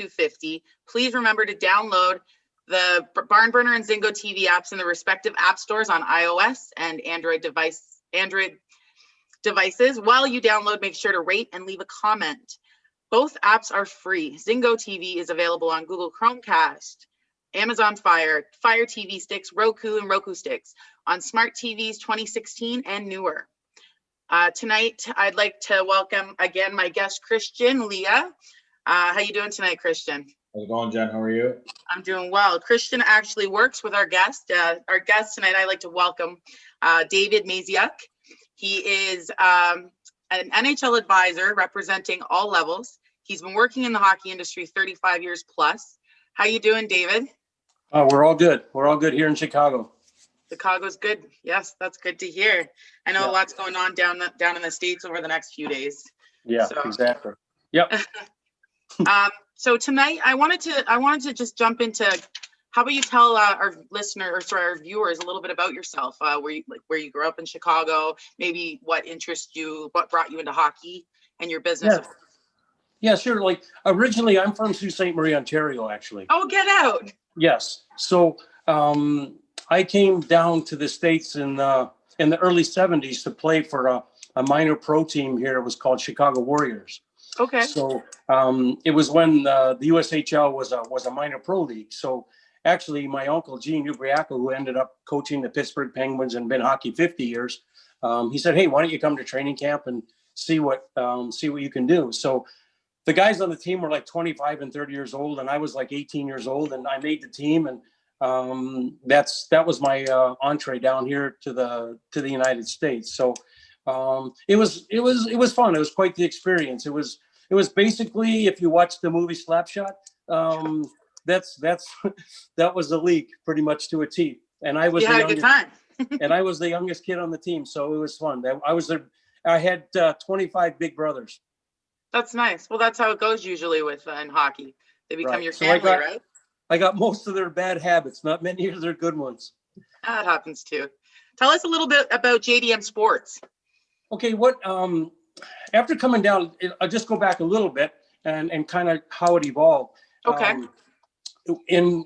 250. Please remember to download the Barn Burner and ZingoTV apps in the respective app stores on iOS and Android devices. While you download, make sure to rate and leave a comment. Both apps are free. ZingoTV is available on Google Chromecast, Amazon Fire, Fire TV sticks, Roku, and Roku sticks, on smart TVs 2016 and newer. Tonight, I'd like to welcome again my guest, Christian Leah. How you doing tonight, Christian? How's it going, Jen? How are you? I'm doing well. Christian actually works with our guest. Our guest tonight, I'd like to welcome David Maziuk. He is an NHL advisor representing all levels. He's been working in the hockey industry 35 years plus. How you doing, David? We're all good. We're all good here in Chicago. Chicago's good. Yes, that's good to hear. I know a lot's going on down in the States over the next few days. Yeah, so. Exactly. Yep. So tonight I wanted to just jump into, how about you tell our viewers a little bit about yourself, where you grew up in Chicago, maybe what interests you, what brought you into hockey and your business. Yeah, sure. Like originally I'm from Sault Ste. Marie, Ontario, actually. Oh, get out. Yes. So I came down to the States in the early 70s to play for a minor pro team here. It was called Chicago Warriors. Okay. So it was when the US H.E.R was a minor pro league. So actually my uncle, Gene Ubriaco, who ended up coaching the Pittsburgh Penguins and been hockey 50 years, he said, hey, why don't you come to training camp and see what you can do? So the guys on the team were like 25 and 30 years old, and I was like 18 years old, and I made the team, and that was my entree down here to the United States. So it was fun. It was quite the experience. It was basically, if you watch the movie Slapshot, that was the league pretty much to a T. And I was had a good time. And I was the youngest kid on the team, so it was fun. I had 25 big brothers. That's nice. Well, that's how it goes usually in hockey. They become your family, right? I got most of their bad habits, not many of their good ones. That happens too. Tell us a little bit about JDM Sports. Okay, after coming down, I'll just go back a little bit and kind of how it evolved. Okay. In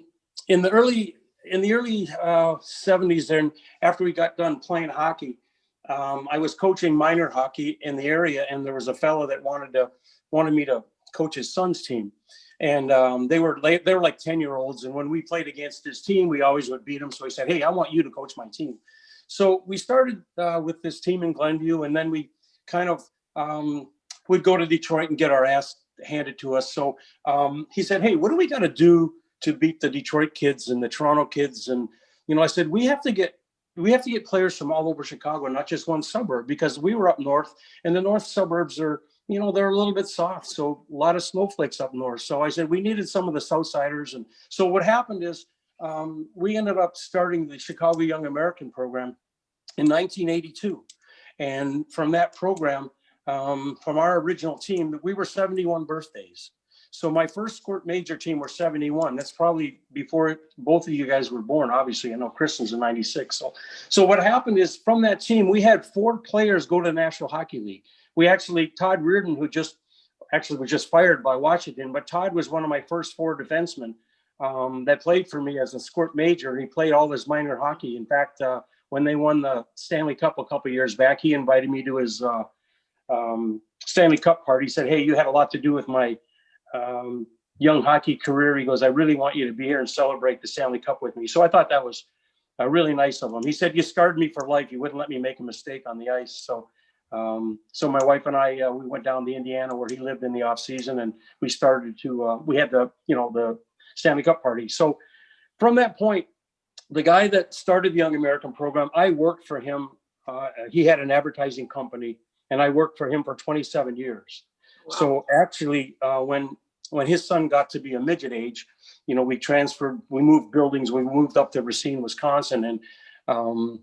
the early 70s, then after we got done playing hockey, I was coaching minor hockey in the area, and there was a fellow that wanted me to coach his son's team, and they were like 10-year-olds. And when we played against his team, we always would beat them. So he said, "Hey, I want you to coach my team." So we started with this team in Glenview, and then we kind of would go to Detroit and get our ass handed to us. So he said, "Hey, what do we got to do to beat the Detroit kids and the Toronto kids?" And I said, we have to get players from all over Chicago, not just one suburb, because we were up north, and the north suburbs are, they're a little bit soft. So a lot of snowflakes up north. So I said we needed some of the Southsiders. And so what happened is we ended up starting the Chicago Young American program in 1982. And from that program, from our original team, we were 71 birthdays. So my first Squirt Major team were 71. That's probably before both of you guys were born. Obviously, I know Kristen's in 96. So what happened is from that team, we had 4 players go to the National Hockey League. We actually, Todd Reardon, who was just fired by Washington, but Todd was one of my first 4 defensemen that played for me as a Squirt Major, and he played all his minor hockey. In fact, when they won the Stanley Cup a couple of years back, he invited me to his Stanley Cup party. He said, "Hey, you had a lot to do with my young hockey career." He goes, "I really want you to be here and celebrate the Stanley Cup with me." So I thought that was really nice of him. He said, "You scarred me for life. You wouldn't let me make a mistake on the ice." So my wife and I, we went down to Indiana where he lived in the off season, and we started to, we had the Stanley Cup party. So from that point, the guy that started the Young American program, I worked for him. He had an advertising company, and I worked for him for 27 years. Wow. So actually, when his son got to be a midget age, we transferred, we moved buildings, we moved up to Racine, Wisconsin. And,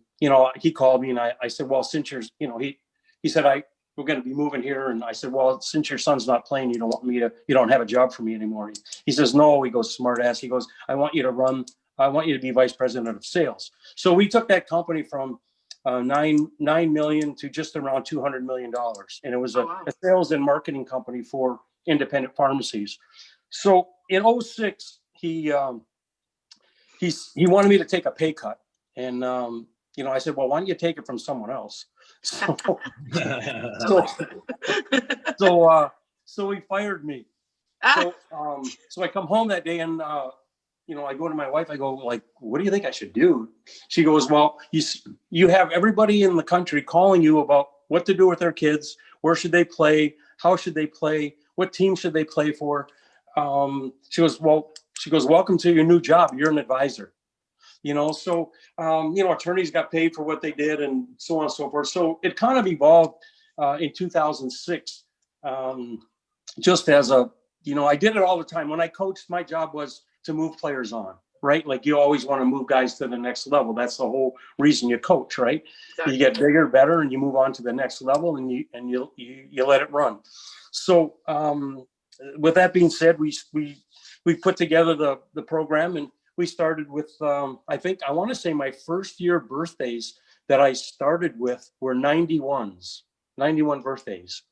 he called me, and I said, well, since you're, he said, we're going to be moving here. And I said, well, since your son's not playing, you don't have a job for me anymore. He says, no, he goes, smart ass. He goes, I want you to be vice president of sales. So we took that company from 9 million to just around $200 million. And it was a sales and marketing company for independent pharmacies. So in '06, he wanted me to take a pay cut. And, I said, well, why don't you take it from someone else? So, so, so he fired me. So I come home that day and, I go to my wife, I go like, what do you think I should do? She goes, well, you have everybody in the country calling you about what to do with their kids. Where should they play? How should they play? What team should they play for? She goes, welcome to your new job. You're an advisor, so, attorneys got paid for what they did and so on and so forth. So it kind of evolved in 2006, just as I did it all the time. When I coached, my job was to move players on, right? Like you always want to move guys to the next level. That's the whole reason you coach, right? Exactly. You get bigger, better, and you move on to the next level, and you let it run. So with that being said, we put together the program, and we started with I want to say my first year birthdays that I started with were 91 birthdays.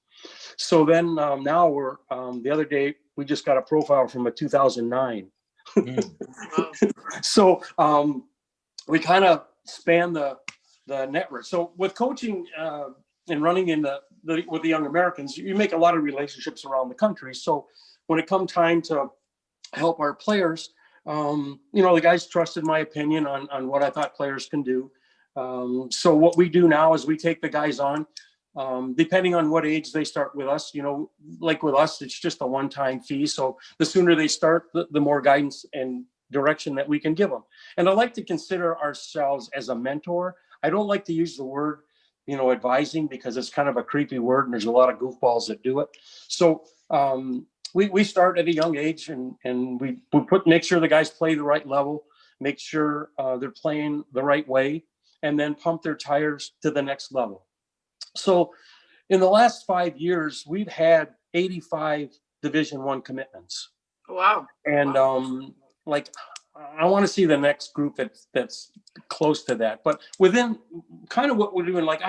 So then now we're the other day we just got a profile from a 2009. So we kind of span the network. So with coaching and running in with the young Americans, you make a lot of relationships around the country. So when it come time to help our players, the guys trusted my opinion on what I thought players can do. So what we do now is we take the guys on, depending on what age they start with us, like with us, it's just a one-time fee. So the sooner they start, the more guidance and direction that we can give them. And I like to consider ourselves as a mentor. I don't like to use the word, advising, because it's kind of a creepy word and there's a lot of goofballs that do it. So we start at a young age and we make sure the guys play the right level, make sure they're playing the right way, and then pump their tires to the next level. So in the last 5 years, we've had 85 Division I commitments. Wow. And I want to see the next group that's close to that. But within kind of what we're doing, like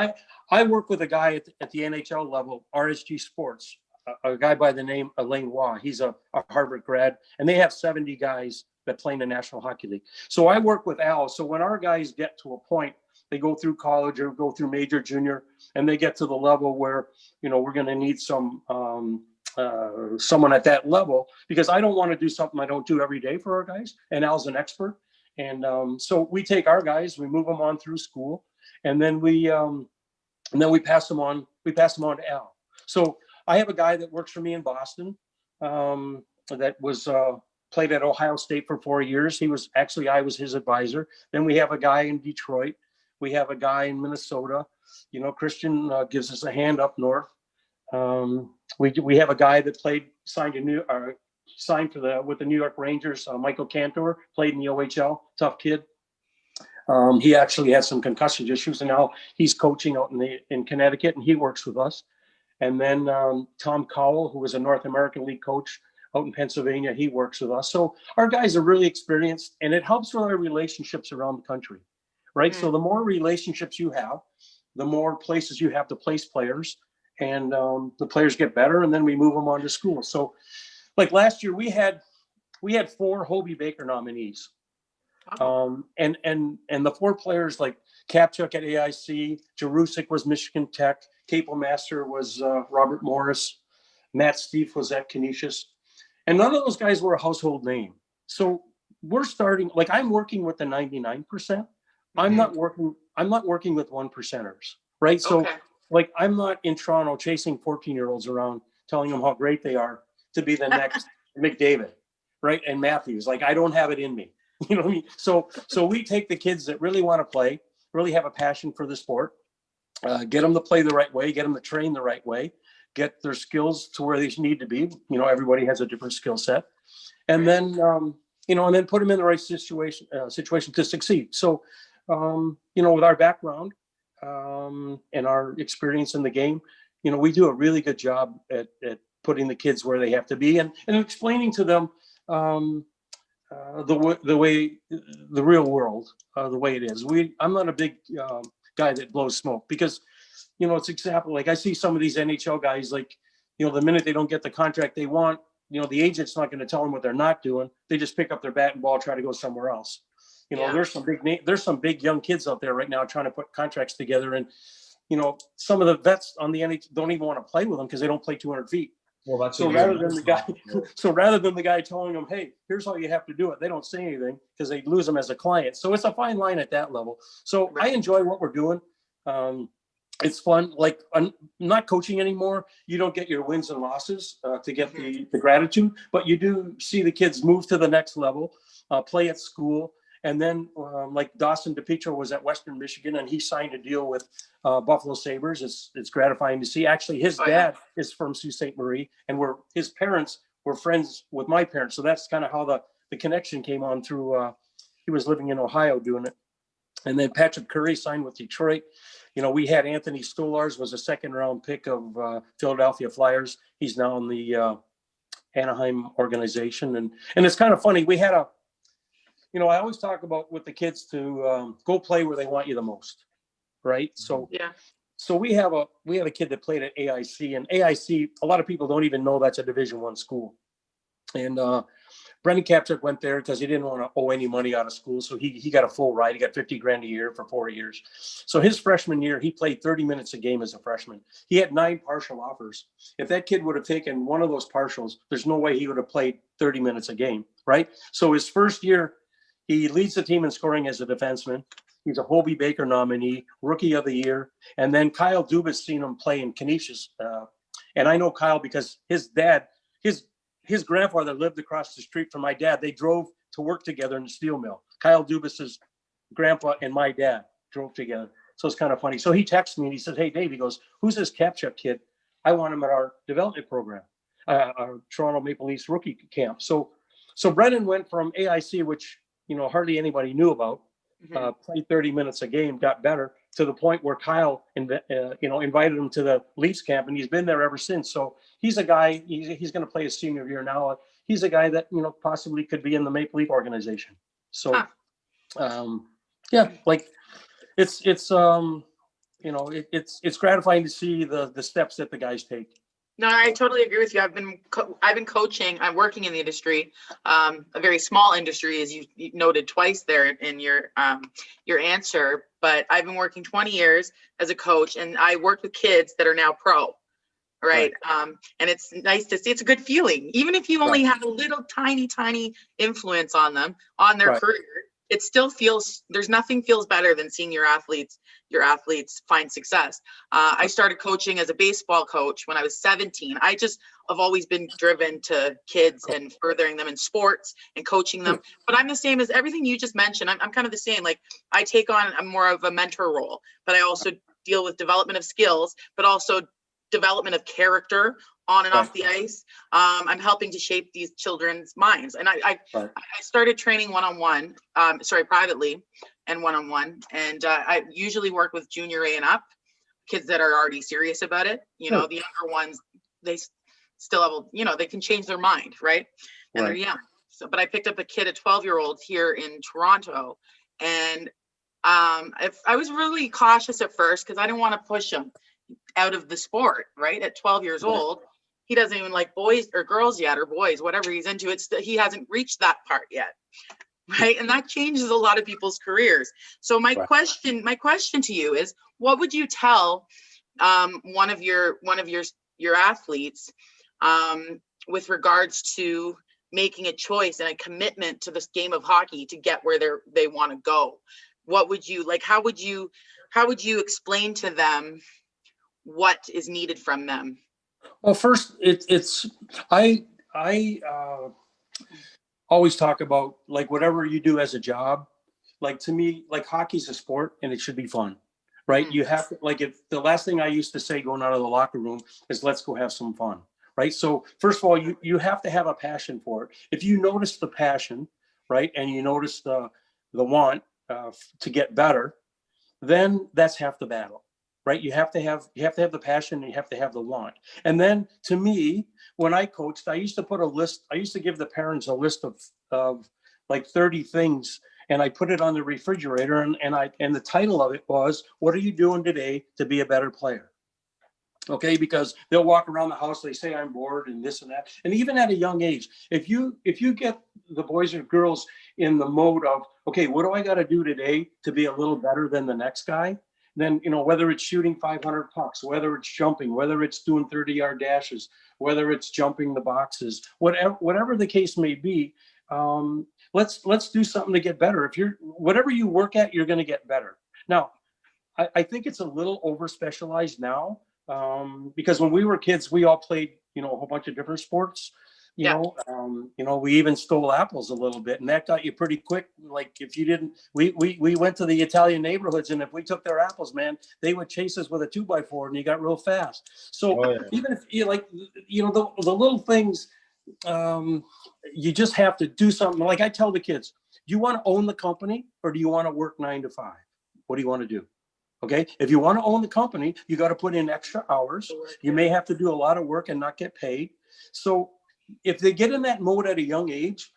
I work with a guy at the NHL level, RSG Sports, a guy by the name Elaine Waugh. He's a Harvard grad, and they have 70 guys that play in the National Hockey League. So I work with Al. So when our guys get to a point, they go through college or go through major, junior, and they get to the level where, we're going to need someone at that level, because I don't want to do something I don't do every day for our guys. And Al's an expert. And so we take our guys, we move them on through school, and then we pass them on. We pass them on to Al. So I have a guy that works for me in Boston that was played at Ohio State for 4 years. I was his advisor. Then we have a guy in Detroit. We have a guy in Minnesota. Christian gives us a hand up north. We have a guy that signed with the New York Rangers. Michael Cantor played in the OHL. Tough kid. He actually had some concussion issues, and now he's coaching out in Connecticut, and he works with us. And then Tom Cowell, who was a North American League coach out in Pennsylvania, he works with us. So our guys are really experienced, and it helps with our relationships around the country, right? So the more relationships you have, the more places you have to place players, and the players get better, and then we move them on to school. So like last year, we had 4 Hobie Baker nominees. And the 4 players, like Kapchuk at AIC, Jarusic was Michigan Tech, Capel Master was Robert Morris, Matt Steve was at Canisius, and none of those guys were a household name. So we're starting, like I'm working with the 99%. I'm not working with 1%ers, right? So like I'm not in Toronto chasing 14-year-olds around telling them how great they are to be the next McDavid, right? And Matthews, like I don't have it in me. You know what I mean? So we take the kids that really want to play, really have a passion for the sport, get them to play the right way, get them to train the right way, get their skills to where they need to be. Everybody has a different skill set, and then and then put them in the right situation to succeed. So with our background and our experience in the game, we do a really good job at putting the kids where they have to be and explaining to them the way the real world, the way it is. I'm not a big guy that blows smoke, because it's example, like I see some of these NHL guys, like the minute they don't get the contract they want, the agent's not going to tell them what they're not doing. They just pick up their bat and ball, try to go somewhere else. There's some big young kids out there right now trying to put contracts together, and some of the vets on the NHL don't even want to play with them because they don't play 200 feet. Well, that's So rather than the guy telling them, hey, here's how you have to do it, they don't say anything because they lose them as a client. So it's a fine line at that level. So I enjoy what we're doing. It's fun. Like, I'm not coaching anymore. You don't get your wins and losses to get the gratitude, but you do see the kids move to the next level, play at school. And then like Dawson DePietro was at Western Michigan, and he signed a deal with Buffalo Sabres. It's gratifying to see. Actually, his dad is from Sault Ste. Marie, and his parents were friends with my parents. So that's kind of how the connection came on through. He was living in Ohio doing it. And then Patrick Curry signed with Detroit. We had Anthony Stolarz, was a second-round pick of Philadelphia Flyers. He's now in the Anaheim organization. And it's kind of funny. We had I always talk about with the kids to go play where they want you the most, right? So we have a kid that played at AIC, and AIC, a lot of people don't even know that's a Division I school. And Brendan Kapchuk went there because he didn't want to owe any money out of school, so he got a full ride. He got $50,000 a year for 4 years. So his freshman year, he played 30 minutes a game as a freshman. He had 9 partial offers. If that kid would have taken one of those partials, there's no way he would have played 30 minutes a game, right? So his first year, he leads the team in scoring as a defenseman. He's a Hobey Baker nominee, Rookie of the Year. And then Kyle Dubas seen him play in Canisius. And I know Kyle because his dad, his grandfather lived across the street from my dad. They drove to work together in the steel mill. Kyle Dubas's grandpa and my dad drove together. So it's kind of funny. So he texted me and he said, hey, Dave, he goes, who's this Kapchuk kid? I want him at our development program, our Toronto Maple Leafs rookie camp. So Brendan went from AIC, which hardly anybody knew about, played 30 minutes a game, got better to the point where Kyle, invited him to the Leafs camp, and he's been there ever since. So he's a guy, he's going to play his senior year now. He's a guy that, possibly could be in the Maple Leaf organization. So, like it's gratifying to see the steps that the guys take. No, I totally agree with you. I've been coaching. I'm working in the industry, a very small industry, as you noted twice there in your answer. But I've been working 20 years as a coach, and I worked with kids that are now pro, right? And it's nice to see. It's a good feeling, even if you only have a little tiny influence on them, on their career. It still feels, nothing feels better than seeing your athletes find success. I started coaching as a baseball coach when I was 17. I just have always been driven to kids and furthering them in sports and coaching them. But I'm the same as everything you just mentioned. I'm kind of the same. Like, I take on more of a mentor role, but I also deal with development of skills, but also development of character on and off the ice. I'm helping to shape these children's minds. And I started training privately and one-on-one. And I usually work with junior A and up, kids that are already serious about it. The younger ones, they still have, they can change their mind, right? And they're young. So, but I picked up a kid, a 12-year-old here in Toronto. And I was really cautious at first because I didn't want to push him out of the sport, right? At 12 years old, he doesn't even like boys or girls yet, or boys, whatever he's into. He hasn't reached that part yet, right? And that changes a lot of people's careers. So my question to you is, what would you tell one of your athletes with regards to making a choice and a commitment to this game of hockey to get where they want to go? What would you like? How would you explain to them what is needed from them? Well, first, I always talk about, like, whatever you do as a job, like, to me, like, hockey's a sport and it should be fun, right? You have to, like, if the last thing I used to say going out of the locker room is, let's go have some fun, right? So first of all, you have to have a passion for it. If you notice the passion, right, and you notice the want to get better, then that's half the battle. Right. You have to have the passion, and you have to have the want. And then, to me, when I coached, I used to put a list. I used to give the parents a list of like 30 things, and I put it on the refrigerator, and the title of it was, "What are you doing today to be a better player?" Okay, because they'll walk around the house, they say I'm bored and this and that. And even at a young age, if you get the boys or girls in the mode of, okay, what do I got to do today to be a little better than the next guy? Then, whether it's shooting 500 pucks, whether it's jumping, whether it's doing 30-yard dashes, whether it's jumping the boxes, whatever the case may be, let's do something to get better. If you're, whatever you work at, you're going to get better. Now, I think it's a little over specialized now, because when we were kids, we all played, a whole bunch of different sports. We even stole apples a little bit, and that got you pretty quick. Like if you didn't, we went to the Italian neighborhoods, and if we took their apples, man, they would chase us with a 2x4, and you got real fast. So even if you the little things, you just have to do something. Like I tell the kids, do you want to own the company or do you want to work 9 to 5? What do you want to do? Okay. If you want to own the company, you got to put in extra hours. You may have to do a lot of work and not get paid. So if they get in that mode at a young age,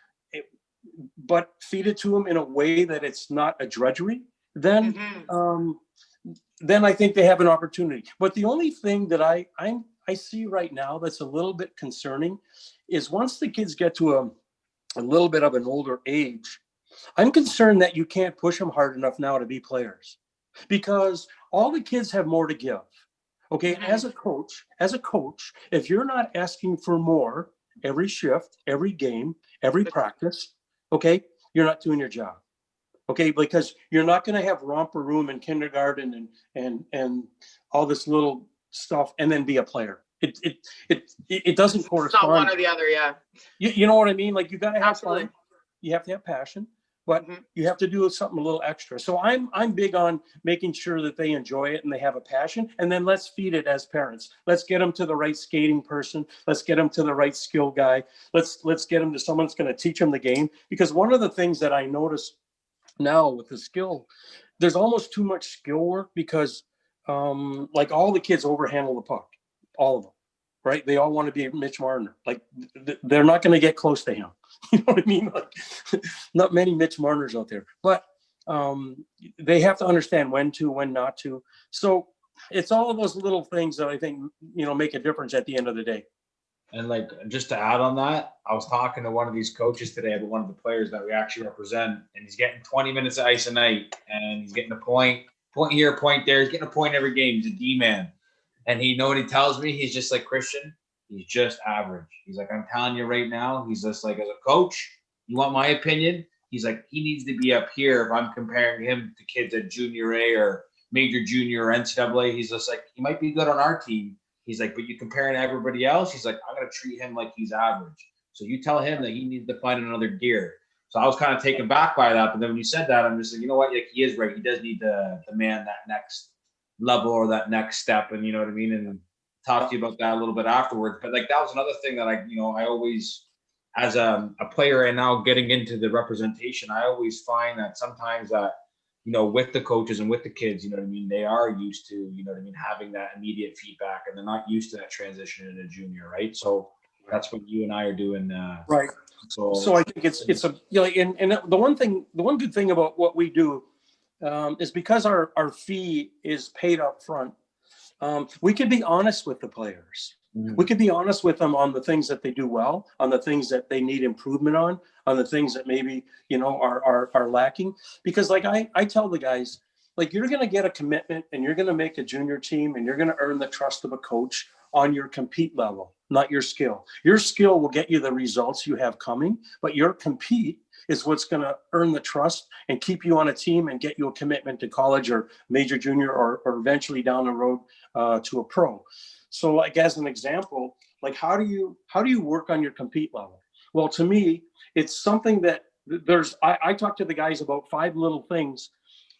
but feed it to them in a way that it's not a drudgery, then I think they have an opportunity. But the only thing that I see right now that's a little bit concerning is once the kids get to a little bit of an older age, I'm concerned that you can't push them hard enough now to be players, because all the kids have more to give. Okay. As a coach, if you're not asking for more every shift, every game, every practice, okay, you're not doing your job. Okay. Because you're not going to have romper room in kindergarten and all this little stuff and then be a player. It doesn't correspond. It's not one or the other. Yeah. You know what I mean? Like you got to have Absolutely. fun. You have to have passion, but you have to do something a little extra. So I'm big on making sure that they enjoy it and they have a passion, and then let's feed it as parents. Let's get them to the right skating person. Let's get them to the right skill guy. Let's get them to someone that's going to teach them the game. Because one of the things that I notice now with the skill, there's almost too much skill work because like all the kids overhandle the puck, all of them. Right? They all want to be Mitch Marner. Like they're not going to get close to him. You know what I mean? Like not many Mitch Marners out there, but they have to understand when to, when not to. So it's all of those little things that I think, make a difference at the end of the day. And like, just to add on that, I was talking to one of these coaches today about one of the players that we actually represent, and he's getting 20 minutes of ice a night, and he's getting a point here, point there. He's getting a point every game. He's a D-man. And he know what he tells me? He's just like, Christian, he's just average. He's like, I'm telling you right now, he's just like, as a coach, you want my opinion? He's like, he needs to be up here if I'm comparing him to kids at junior A or major junior or NCAA. He's just like, he might be good on our team. He's like, but you comparing to everybody else, he's like, I'm going to treat him like he's average. So you tell him that he needs to find another gear. So I was kind of taken back by that. But then when you said that, I'm just like, you know what? Like, he is right. He does need to demand that next level or that next step, and you know what I mean, and talk to you about that a little bit afterwards. But like that was another thing that I always, as a player and now getting into the representation, I always find that sometimes that with the coaches and with the kids, they are used to having that immediate feedback, and they're not used to that transition in a junior, right? So that's what you and I are doing, right? So I think it's a and the one good thing about what we do is because our fee is paid up front. We can be honest with the players. We can be honest with them on the things that they do well, on the things that they need improvement on the things that maybe, are lacking. Because like I tell the guys, like, you're going to get a commitment and you're going to make a junior team and you're going to earn the trust of a coach on your compete level, not your skill. Your skill will get you the results you have coming, but your compete is what's going to earn the trust and keep you on a team and get you a commitment to college or major junior or eventually down the road to a pro. So like, as an example, like how do you work on your compete level? Well, to me, it's something that I talk to the guys about 5 little things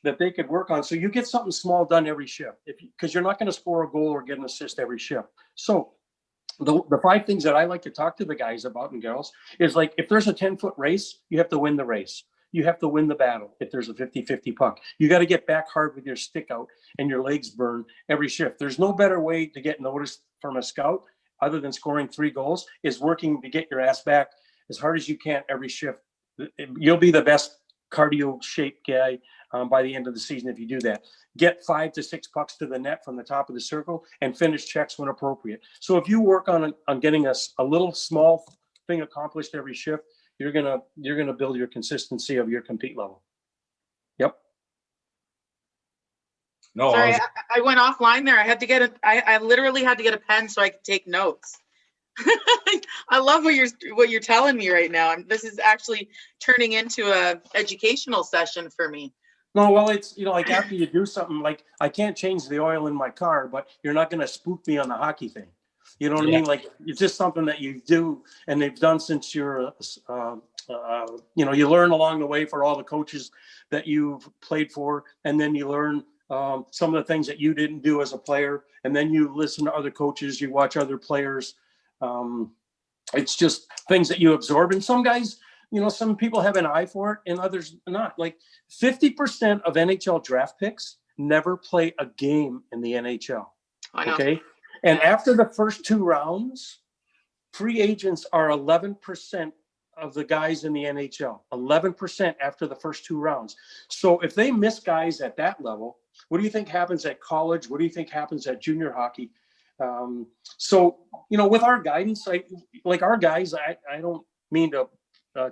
that they could work on. So you get something small done every shift, because you're not going to score a goal or get an assist every shift. So the 5 things that I like to talk to the guys about and girls is, like, if there's a 10-foot race, you have to win the race. You have to win the battle. If there's a 50-50 puck, you got to get back hard with your stick out and your legs burn every shift. There's no better way to get noticed from a scout other than scoring 3 goals is working to get your ass back as hard as you can every shift. You'll be the best cardio shaped guy by the end of the season if you do that. Get 5 to 6 pucks to the net from the top of the circle and finish checks when appropriate. So if you work on getting a little small thing accomplished every shift, you're gonna build your consistency of your compete level. Yep. No, Sorry, I went offline there. I literally had to get a pen so I could take notes. I love what you're telling me right now. This is actually turning into a educational session for me. No, well, it's, like after you do something, like I can't change the oil in my car, but you're not going to spook me on the hockey thing. You know what I mean? Like it's just something that you do and they've done since you're, you learn along the way for all the coaches that you've played for. And then you learn some of the things that you didn't do as a player. And then you listen to other coaches, you watch other players. It's just things that you absorb. And some guys, some people have an eye for it and others not. Like 50% of NHL draft picks never play a game in the NHL. I know. Okay. And after the first 2 rounds, free agents are 11% of the guys in the NHL, 11% after the first 2 rounds. So if they miss guys at that level, what do you think happens at college? What do you think happens at junior hockey? So, with our guidance, like our guys, I don't mean to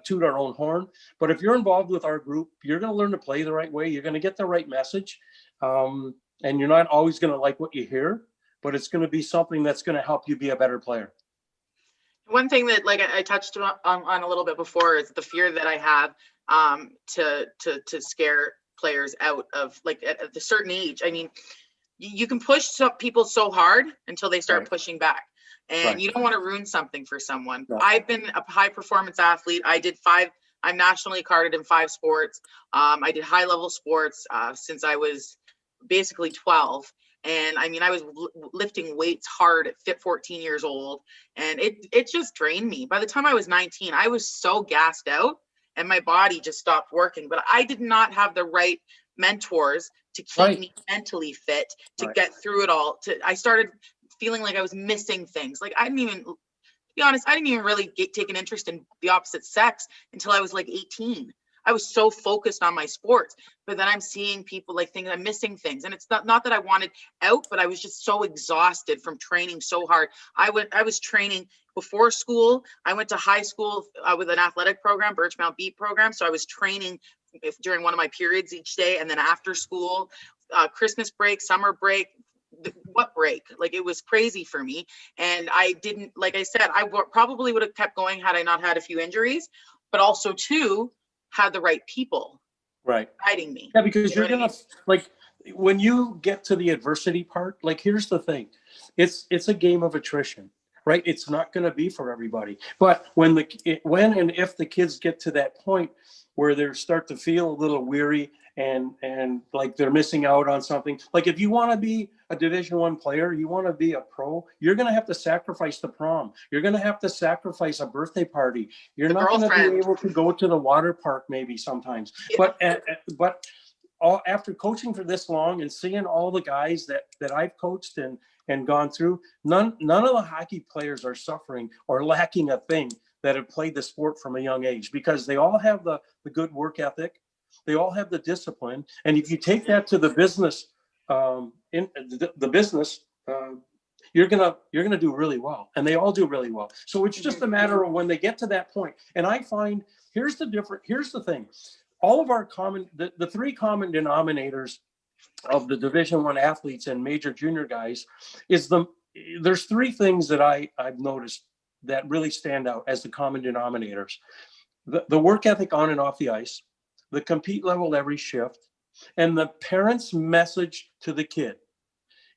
toot our own horn, but if you're involved with our group, you're going to learn to play the right way. You're going to get the right message. And you're not always going to like what you hear, but it's going to be something that's going to help you be a better player. One thing that I touched on a little bit before is the fear that I have to scare players out of at a certain age. I mean, you can push some people so hard until they start pushing back, and you don't want to ruin something for someone. No. I've been a high performance athlete. I'm nationally carded in 5 sports. I did high level sports since I was basically 12. And I mean, I was lifting weights hard at 14 years old, and it just drained me. By the time I was 19, I was so gassed out and my body just stopped working. But I did not have the right mentors to keep me mentally fit to get through it all. I started feeling like I was missing things. Like to be honest, I didn't even really take an interest in the opposite sex until I was like 18. I was so focused on my sports, but then I'm seeing people think I'm missing things. And it's not that I wanted out, but I was just so exhausted from training so hard. I was training before school. I went to high school with an athletic program, Birchmount Beat program. So I was training during one of my periods each day. And then after school, Christmas break, summer break, what break? It was crazy for me. And I didn't, like I said, I probably would have kept going had I not had a few injuries, but also too, had the right people guiding me. Yeah, because you're gonna when you get to the adversity part, here's the thing. It's a game of attrition, right? It's not gonna be for everybody. But when and if the kids get to that point where they start to feel a little weary and like they're missing out on something, like if you want to be a Division I player, you want to be a pro, you're going to have to sacrifice the prom. You're going to have to sacrifice a birthday party. You're not going to be able to go to the water park maybe sometimes. Yeah. But after coaching for this long and seeing all the guys that I've coached and gone through, none of the hockey players are suffering or lacking a thing that have played the sport from a young age, because they all have the good work ethic. They all have the discipline. And if you take that to the business, you're gonna do really well, and they all do really well. So it's just a matter of when they get to that point. And I find here's the thing: all of our the 3 common denominators of the Division I athletes and major junior guys there's 3 things that I've noticed that really stand out as the common denominators: the work ethic on and off the ice, the compete level every shift, and the parents' message to the kid.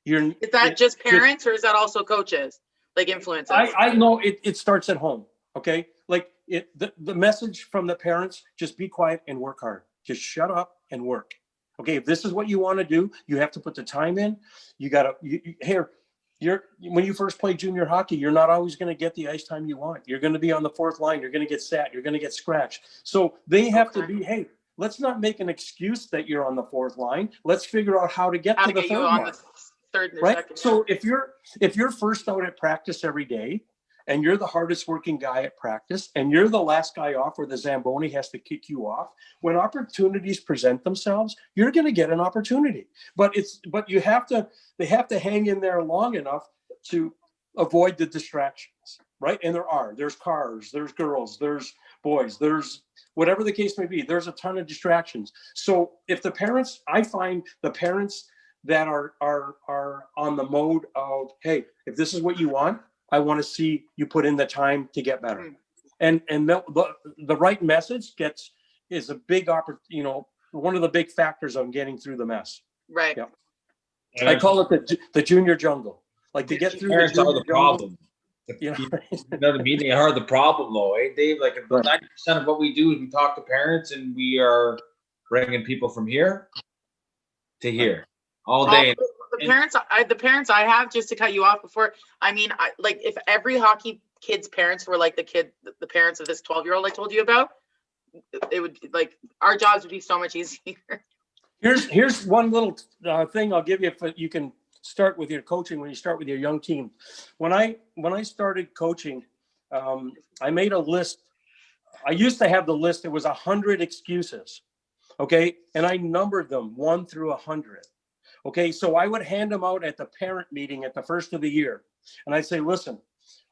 Is that just parents, or is that also coaches, influencers? I know it starts at home. Okay. The message from the parents, just be quiet and work hard. Just shut up and work. Okay. If this is what you want to do, you have to put the time in. You gotta, when you first play junior hockey, you're not always going to get the ice time you want. You're going to be on the 4th line. You're going to get sat. You're going to get scratched. So they have to be, hey, let's not make an excuse that you're on the 4th line. Let's figure out how to get to the 3rd line. Third and right? second. So if you're first out at practice every day, and you're the hardest working guy at practice, and you're the last guy off where the Zamboni has to kick you off, when opportunities present themselves, you're going to get an opportunity. But they have to hang in there long enough to avoid the distractions, right? And there's cars, there's girls, there's boys, there's whatever the case may be. There's a ton of distractions. So if I find the parents that are on the mode of, hey, if this is what you want, I want to see you put in the time to get better. And the right message is a big one of the big factors on getting through the mess. Right. Yep. I call it the junior jungle. Like to get through the Parents are junior the problem. jungle. You know what I mean? They are the problem, though, eh, Dave? Like 90% of what we do is we talk to parents, and we are bringing people from here to here all day. The parents I have, just to cut you off before, I mean, like if every hockey kid's parents were like the parents of this 12-year-old I told you about, it would, like, our jobs would be so much easier. Here's one little thing I'll give you if you can start with your coaching when you start with your young team. When I started coaching, I made a list. I used to have the list. It was 100 excuses. Okay. And I numbered them 1 through 100. Okay. So I would hand them out at the parent meeting at the first of the year. And I'd say, listen,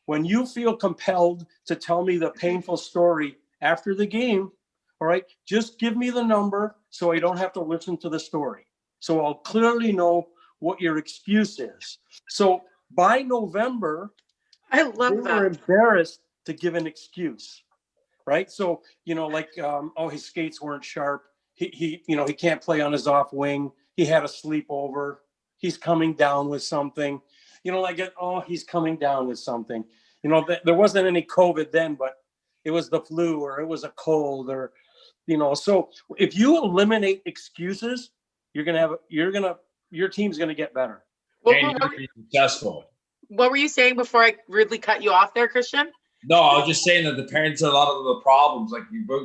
when you feel compelled to tell me the painful story after the game, all right, just give me the number so I don't have to listen to the story. So I'll clearly know what your excuse is. So by November, I love that. We're embarrassed to give an excuse, right? So, like, oh, his skates weren't sharp. He can't play on his off wing. He had a sleepover. He's coming down with something, he's coming down with something. There wasn't any COVID then, but it was the flu or it was a cold or, so if you eliminate excuses, your team's going to get better. And you're be successful. What were you saying before I rudely cut you off there, Christian? No, I was just saying that the parents are a lot of the problems. Like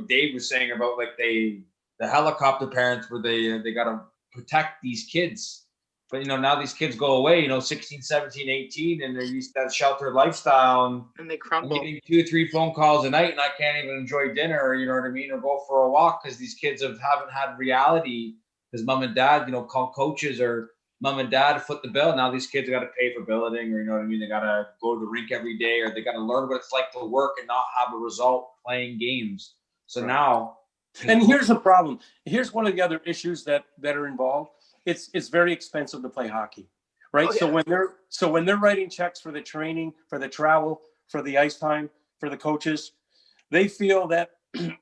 Dave was saying about like the helicopter parents where they got to protect these kids. But, now these kids go away, 16, 17, 18, and they're used to that sheltered lifestyle. And they crumble. I'm getting 2 or 3 phone calls a night, and I can't even enjoy dinner, you know what I mean, or go for a walk because these kids haven't had reality because mom and dad, call coaches or mom and dad foot the bill. Now these kids got to pay for billeting, or, you know what I mean, they got to go to the rink every day, or they got to learn what it's like to work and not have a result playing games. So now. And here's the problem. Here's one of the other issues that are involved. It's very expensive to play hockey, right? Oh, yeah. So when they're writing checks for the training, for the travel, for the ice time, for the coaches, they feel that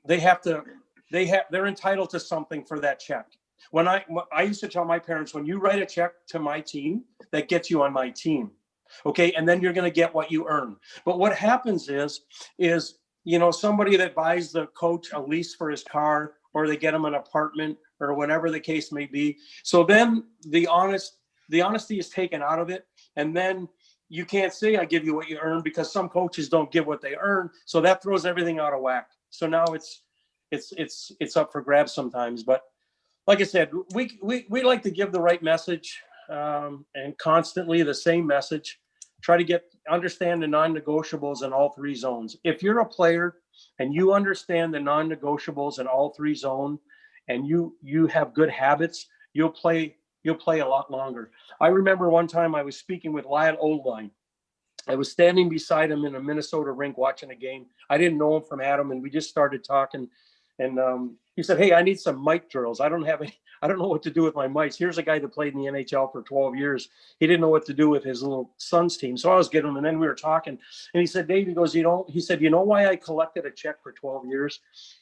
they're entitled to something for that check. When I used to tell my parents, when you write a check to my team, that gets you on my team, okay, and then you're going to get what you earn. But what happens is somebody that buys the coach a lease for his car, or they get him an apartment, or whatever the case may be. So then the honesty is taken out of it. And then you can't say I give you what you earn, because some coaches don't give what they earn. So that throws everything out of whack. So now it's up for grabs sometimes. But like I said, we like to give the right message, and constantly the same message. Try to understand the non-negotiables in all 3 zones. If you're a player and you understand the non-negotiables in all 3 zones, and you have good habits, you'll play a lot longer. I remember one time I was speaking with Lyle Oldline. I was standing beside him in a Minnesota rink watching a game. I didn't know him from Adam, and we just started talking. And he said, "Hey, I need some mic drills. I don't know what to do with my mics." Here's a guy that played in the NHL for 12 years. He didn't know what to do with his little son's team. So I was getting him, and then we were talking. And he said, "Dave," he said, "You know why I collected a check for 12 years?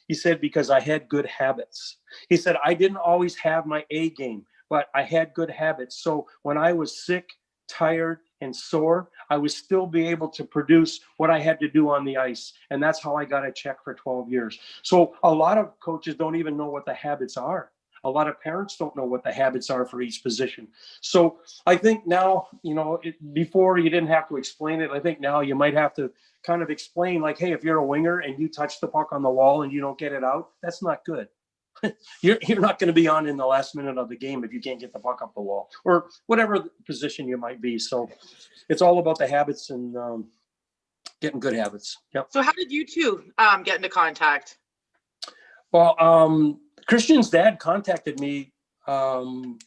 He said, "Because I had good habits." He said, "I didn't always have my A game, but I had good habits. So when I was sick, tired, and sore, I would still be able to produce what I had to do on the ice." And that's how I got a check for 12 years. So a lot of coaches don't even know what the habits are. A lot of parents don't know what the habits are for each position. So I think now, before you didn't have to explain it. I think now you might have to kind of explain, like, hey, if you're a winger and you touch the puck on the wall and you don't get it out, that's not good. You're not going to be on in the last minute of the game if you can't get the puck up the wall, or whatever position you might be. So it's all about the habits, and getting good habits. Yep. So how did you two get into contact? Well, Christian's dad contacted me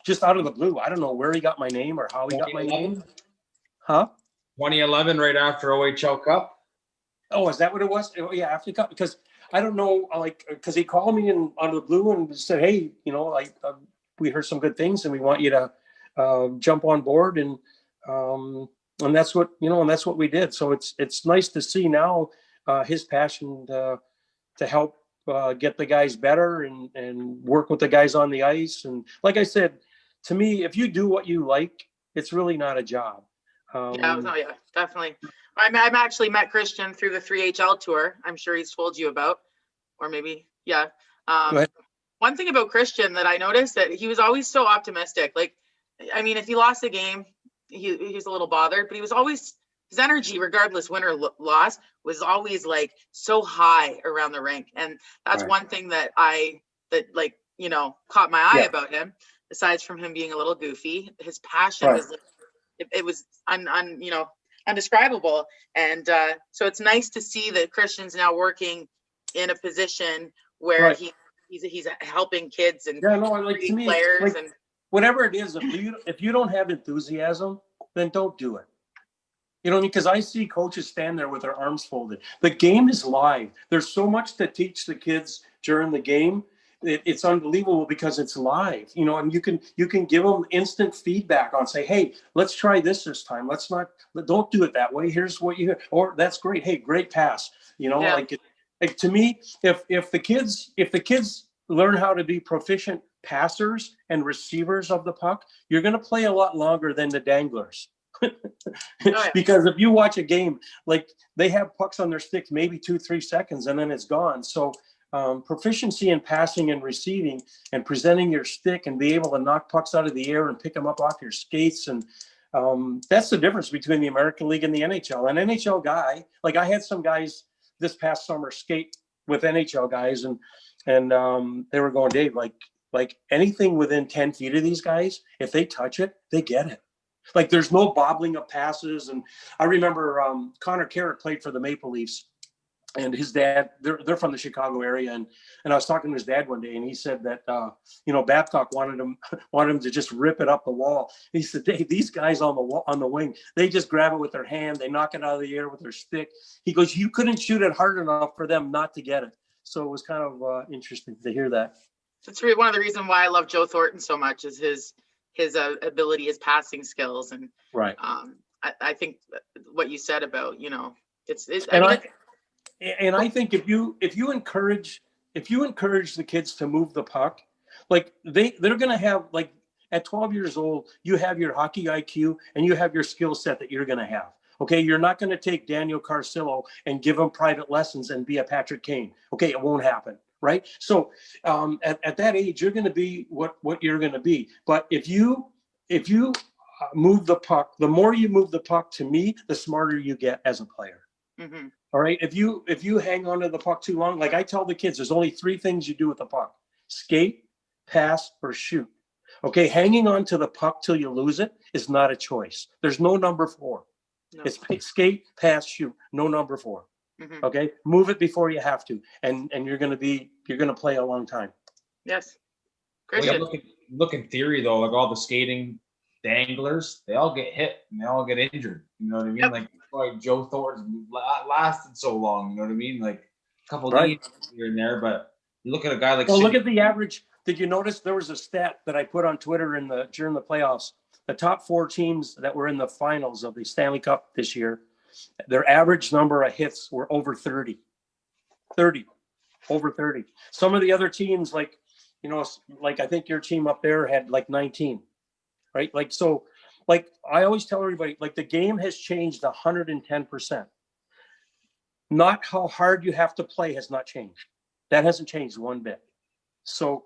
just out of the blue. I don't know where he got my name or how he got my name. Huh? 2011, right after OHL Cup. Oh, is that what it was? Oh, yeah, after the Cup. Because I don't know, like, because he called me in out of the blue and said, "Hey, you know, we heard some good things and we want you to jump on board." And that's what, you know, and that's what we did. So it's nice to see now his passion to help get the guys better and work with the guys on the ice. And like I said, to me, if you do what you like, it's really not a job. Yeah, definitely. I've actually met Christian through the 3HL tour. I'm sure he's told you about, or maybe, yeah. Go ahead. One thing about Christian that I noticed that he was always so optimistic. Like, I mean, if he lost a game, he was a little bothered, but he was always, his energy, regardless win or loss, was always like so high around the rink. And that's Right. one thing that like, you know, caught my eye about him. Besides from him being a little goofy, his passion was like, it was you know, undescribable. And so it's nice to see that Christian's now working in a position where he's helping kids and like, to me, players, like, and whatever it is, if you don't have enthusiasm, then don't do it. You know what I mean? Because I see coaches stand there with their arms folded. The game is live. There's so much to teach the kids during the game. It's unbelievable because it's live, you know, and you can give them instant feedback on, say, hey, let's try this time. Don't do it that way. Here's what you, or that's great. Hey, great pass. You know, like to me, if the kids learn how to be proficient passers and receivers of the puck, you're going to play a lot longer than the danglers. Because if you watch a game, like, they have pucks on their sticks maybe 2-3 seconds and then it's gone. So proficiency in passing and receiving and presenting your stick and be able to knock pucks out of the air and pick them up off your skates. And that's the difference between the American League and the NHL. An NHL guy, like, I had some guys this past summer skate with NHL guys, and they were going, Dave, like anything within 10 feet of these guys, if they touch it, they get it. Like, there's no bobbling of passes. And I remember Connor Carrick played for the Maple Leafs, and his dad, they're from the Chicago area. And I was talking to his dad one day, and he said that, you know, Babcock wanted him to just rip it up the wall. He said, Dave, these guys on the wing, they just grab it with their hand. They knock it out of the air with their stick. He goes, you couldn't shoot it hard enough for them not to get it. So it was kind of interesting to hear that. It's really one of the reasons why I love Joe Thornton so much, is his ability, his passing skills. And I think what you said about, you know, I think if you encourage the kids to move the puck, like, they're going to have, like, at 12 years old, you have your hockey IQ and you have your skill set that you're going to have. Okay, you're not going to take Daniel Carcillo and give him private lessons and be a Patrick Kane. Okay, it won't happen, right? So at that age, you're going to be what you're going to be. But if you move the puck, the more you move the puck, to me, the smarter you get as a player. Mm-hmm. All right. If you hang on to the puck too long, like I tell the kids, there's only 3 things you do with the puck: skate, pass, or shoot. Okay, hanging on to the puck till you lose it is not a choice. There's no number 4. No. It's skate, pass, shoot. No number 4. Mm-hmm. Okay, move it before you have to, and you're gonna play a long time. Yes. Christian. Well, look in theory though, like all the skating danglers, they all get hit and they all get injured. You know what I mean? Yep. Like Joe Thornton lasted so long. You know what I mean? Like a couple of games here and there, but you look at a guy like. Well, look at the average. Did you notice there was a stat that I put on Twitter during the playoffs? The top 4 teams that were in the finals of the Stanley Cup this year, their average number of hits were over 30. Over 30. Some of the other teams, like, you know, like I think your team up there had like 19, right? Like, so, like, I always tell everybody, like, the game has changed 110%. Not how hard you have to play has not changed. That hasn't changed one bit. So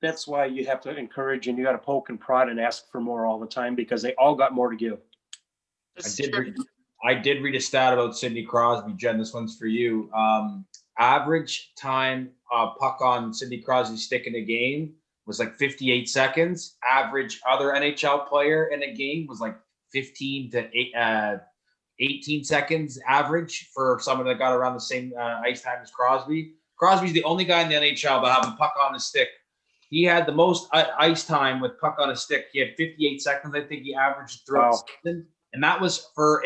that's why you have to encourage, and you got to poke and prod and ask for more all the time, because they all got more to give. I did read a stat about Sidney Crosby. Jen, this one's for you. Average time puck on Sidney Crosby's stick in a game was like 58 seconds. Average other NHL player in a game was like 15 to 18 seconds average for someone that got around the same ice time as Crosby. Crosby's the only guy in the NHL that have a puck on his stick. He had the most ice time with puck on his stick. He had 58 seconds, I think he averaged throughout the season. And that was for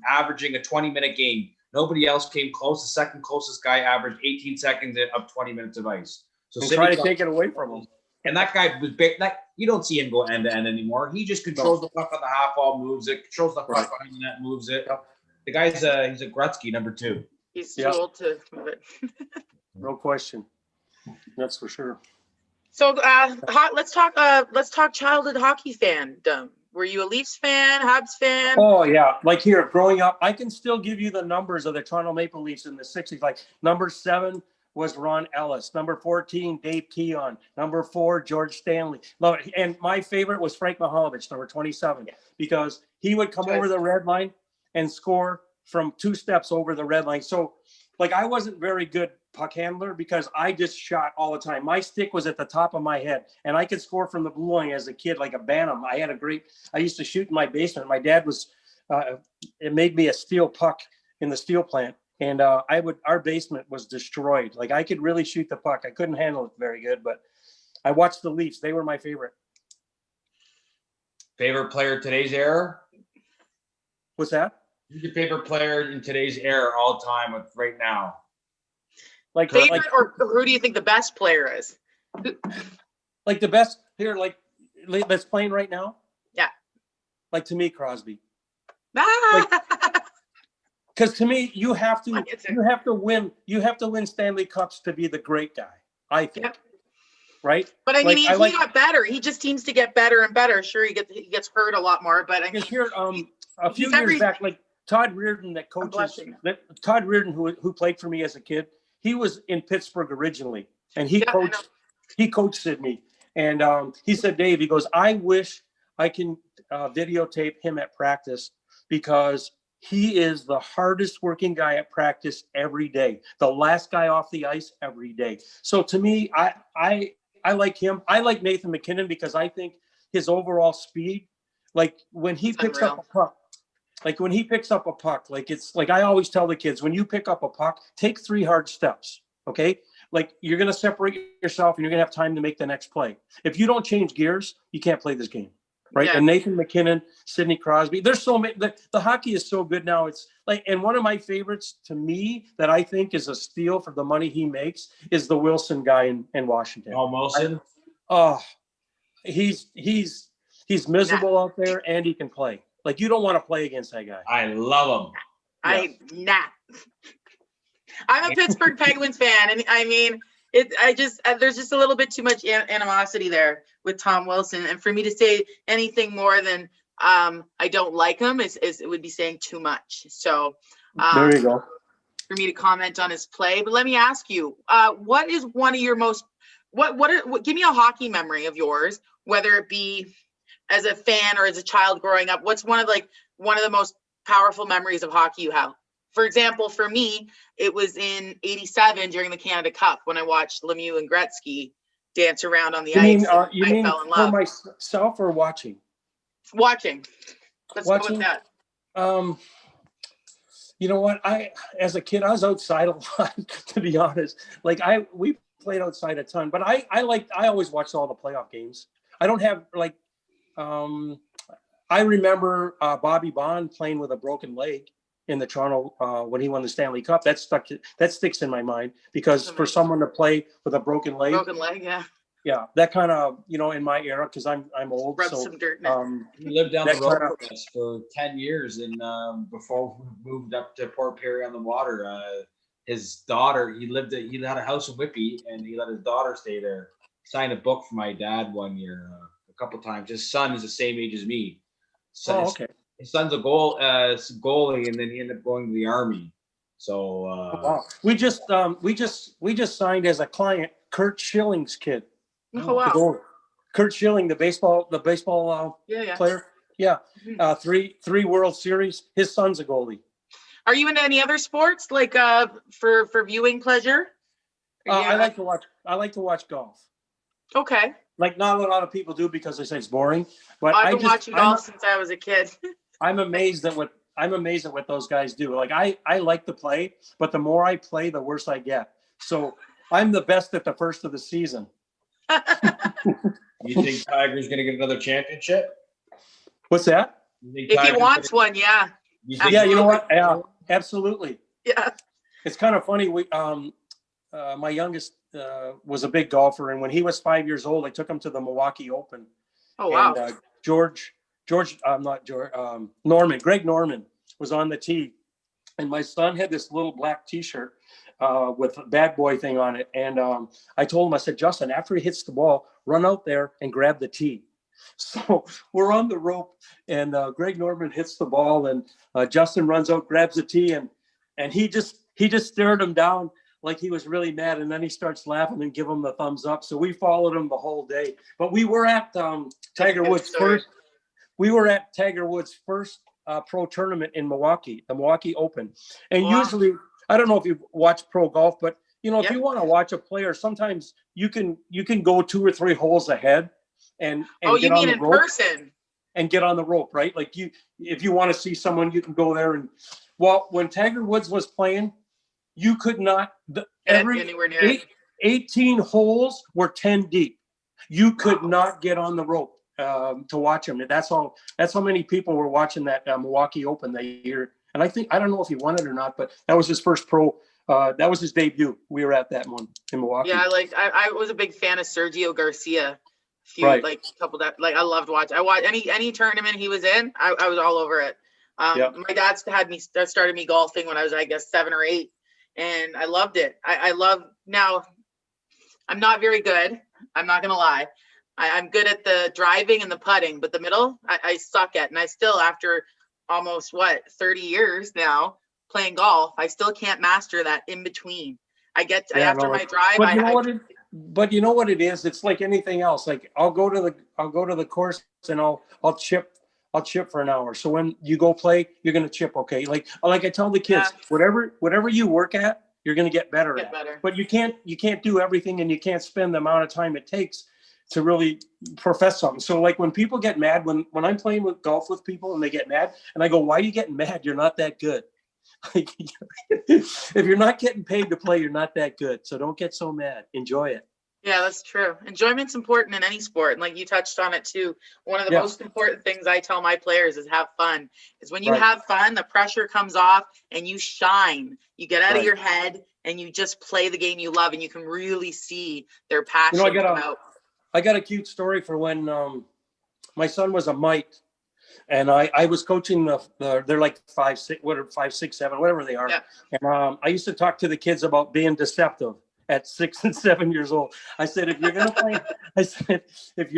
averaging a 20-minute game. Nobody else came close. The second closest guy averaged 18 seconds of 20 minutes of ice. So try to take it away from him. And that guy was big. You don't see him go end to end anymore. He just controls the puck on the half wall, moves it. Controls the puck behind the net, moves it. Yep. The guy's he's a Gretzky #2. He's too old to move it. No question. That's for sure. So let's talk childhood hockey fandom. Were you a Leafs fan, Habs fan? Oh yeah, like here growing up, I can still give you the numbers of the Toronto Maple Leafs in the 60s. Like number 7 was Ron Ellis, number 14 Dave Keon, number 4 George Stanley. Love it. And my favorite was Frank Mihaljevic, number 27, because he would come over the red line and score from 2 steps over the red line. So like I wasn't very good puck handler because I just shot all the time. My stick was at the top of my head and I could score from the blue line as a kid, like a bantam. I used to shoot in my basement. My dad was, it made me a steel puck in the steel plant. And our basement was destroyed. Like I could really shoot the puck. I couldn't handle it very good, but I watched the Leafs. They were my favorite. Favorite player today's era? What's that? Who's your favorite player in today's era all time with right now? Like favorite, or who do you think the best player is? Like the best here, like that's playing right now? Yeah. Like to me, Crosby. Because to me, you have to win Stanley Cups to be the great guy, I think. Yep. Right? But I mean, he got better. He just seems to get better and better. Sure, he gets hurt a lot more, but I mean, here a few years back, like Todd Reardon, Todd Reardon, who played for me as a kid, he was in Pittsburgh originally, and he coached Sydney, and he said, Dave, he goes, I wish I can videotape him at practice because he is the hardest working guy at practice every day, the last guy off the ice every day. So to me, I like him. I like Nathan MacKinnon because I think his overall speed, like when he picks up a puck, like it's like I always tell the kids, when you pick up a puck, take 3 hard steps. Okay. Like you're going to separate yourself and you're going to have time to make the next play. If you don't change gears, you can't play this game. Right. Yeah. And Nathan MacKinnon, Sidney Crosby, there's so many, the hockey is so good now. It's like, and one of my favorites to me that I think is a steal for the money he makes is the Wilson guy in Washington. Oh, Wilson. He's miserable out there and he can play. Like you don't want to play against that guy. I love him. I'm a Pittsburgh Penguins fan. And I mean, there's just a little bit too much animosity there with Tom Wilson, and for me to say anything more than I don't like him is it would be saying too much. So there you go. For me to comment on his play, but let me ask you, what is one of your most give me a hockey memory of yours, whether it be as a fan or as a child growing up. What's one of the most powerful memories of hockey you have? For example, for me, it was in '87 during the Canada Cup when I watched Lemieux and Gretzky dance around on the ice. You mean fell in love. For myself or watching? Watching. Let's go with that. You know what? As a kid, I was outside a lot, to be honest. Like we played outside a ton, but I always watched all the playoff games. I don't have I remember Bobby Bond playing with a broken leg in the Toronto when he won the Stanley Cup. That sticks in my mind because for someone to play with a broken leg, yeah, that kind of, in my era, because I'm old. Rub some dirt in it. He lived down the road with us for 10 years, and before we moved up to Port Perry on the Water, his daughter, he had a house in Whitby, and he let his daughter stay there. Signed a book for my dad one year, a couple times. His son is the same age as me. So okay. His son's a goalie, and then he ended up going to the Army. So wow. We just signed as a client Kurt Schilling's kid. Oh wow! Kurt Schilling, the baseball player. Yeah, Mm-hmm. 3 World Series. His son's a goalie. Are you into any other sports, like for viewing pleasure? I like to watch golf. Okay. Like not a lot of people do because they say it's boring. But I've been watching golf since I was a kid. I'm amazed at I'm amazed at what those guys do. Like I like to play, but the more I play, the worse I get. So I'm the best at the first of the season. You think Tiger's going to get another championship? What's that? If he wants one, yeah. Yeah, you know what? Yeah, absolutely. Yeah. It's kind of funny. My youngest was a big golfer, and when he was 5 years old, I took him to the Milwaukee Open. Oh wow. And Greg Norman was on the tee, and my son had this little black T-shirt with a bad boy thing on it. And I told him, I said, Justin, after he hits the ball, run out there and grab the tee. So we're on the rope, and Greg Norman hits the ball, and Justin runs out, grabs the tee, and he just stared him down like he was really mad. And then he starts laughing and give him the thumbs up. So we followed him the whole day. But we were at Tiger Woods' first pro tournament in Milwaukee, the Milwaukee Open. And usually, I don't know if you watch pro golf, but if you want to watch a player, sometimes you can go 2 or 3 holes ahead and you mean in person and get on the rope, right? Like if you want to see someone, you can go there. And when Tiger Woods was playing, you could not, anywhere near 18 holes were 10 deep. You could not get on the rope to watch him. That's how many people were watching that Milwaukee Open that year. And I don't know if he won it or not, but that was his first pro. That was his debut. We were at that one in Milwaukee. Yeah, I was a big fan of Sergio Garcia. Right. I loved watching. I watched any tournament he was in. I was all over it. My dad started me golfing when I was, I guess, 7 or 8, and I loved it. I love now. I'm not very good. I'm not gonna lie. I'm good at the driving and the putting, but the middle I suck at. And I still, after almost 30 years now playing golf, I still can't master that in between. My drive. But you know what it is? It's like anything else. Like I'll go to the course and I'll chip for an hour. So when you go play, you're gonna chip. Okay. Like I tell the kids, whatever you work at, you're gonna get better at. But you can't do everything, and you can't spend the amount of time it takes to really profess something. So like when people get mad, when I'm playing with golf with people and they get mad, and I go, why are you getting mad? You're not that good. If you're not getting paid to play, you're not that good. So don't get so mad. Enjoy it. Yeah, that's true. Enjoyment's important in any sport. And like you touched on it too. One of the most important things I tell my players is have fun. Is when you have fun, the pressure comes off and you shine. You get out of your head and you just play the game you love, and you can really see their passion come out. I got a cute story for when my son was a mite, and I was coaching they're like 5, 6, 7, whatever they are. Yeah. And I used to talk to the kids about being deceptive at 6 and 7 years old. I said, if you're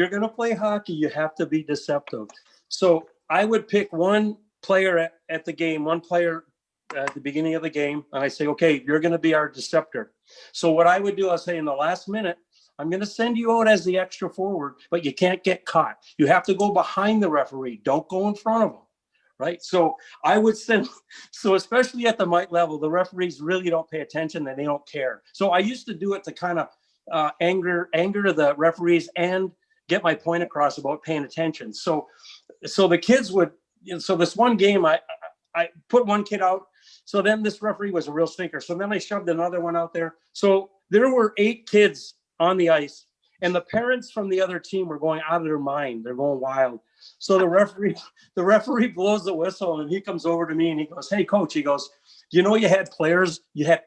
gonna play hockey, you have to be deceptive. So I would pick one player at the game, one player at the beginning of the game, and I say, okay, you're gonna be our deceptor. So what I would do, I'll say in the last minute, I'm going to send you out as the extra forward, but you can't get caught. You have to go behind the referee. Don't go in front of him, right? So I would especially at the mite level, the referees really don't pay attention and they don't care. So I used to do it to kind of anger the referees and get my point across about paying attention. So the kids would, so this one game, I put one kid out. So then this referee was a real stinker. So then I shoved another one out there. So there were 8 kids on the ice, and the parents from the other team were going out of their mind. They're going wild. So the referee blows the whistle, and he comes over to me and he goes, "Hey coach," he goes, you had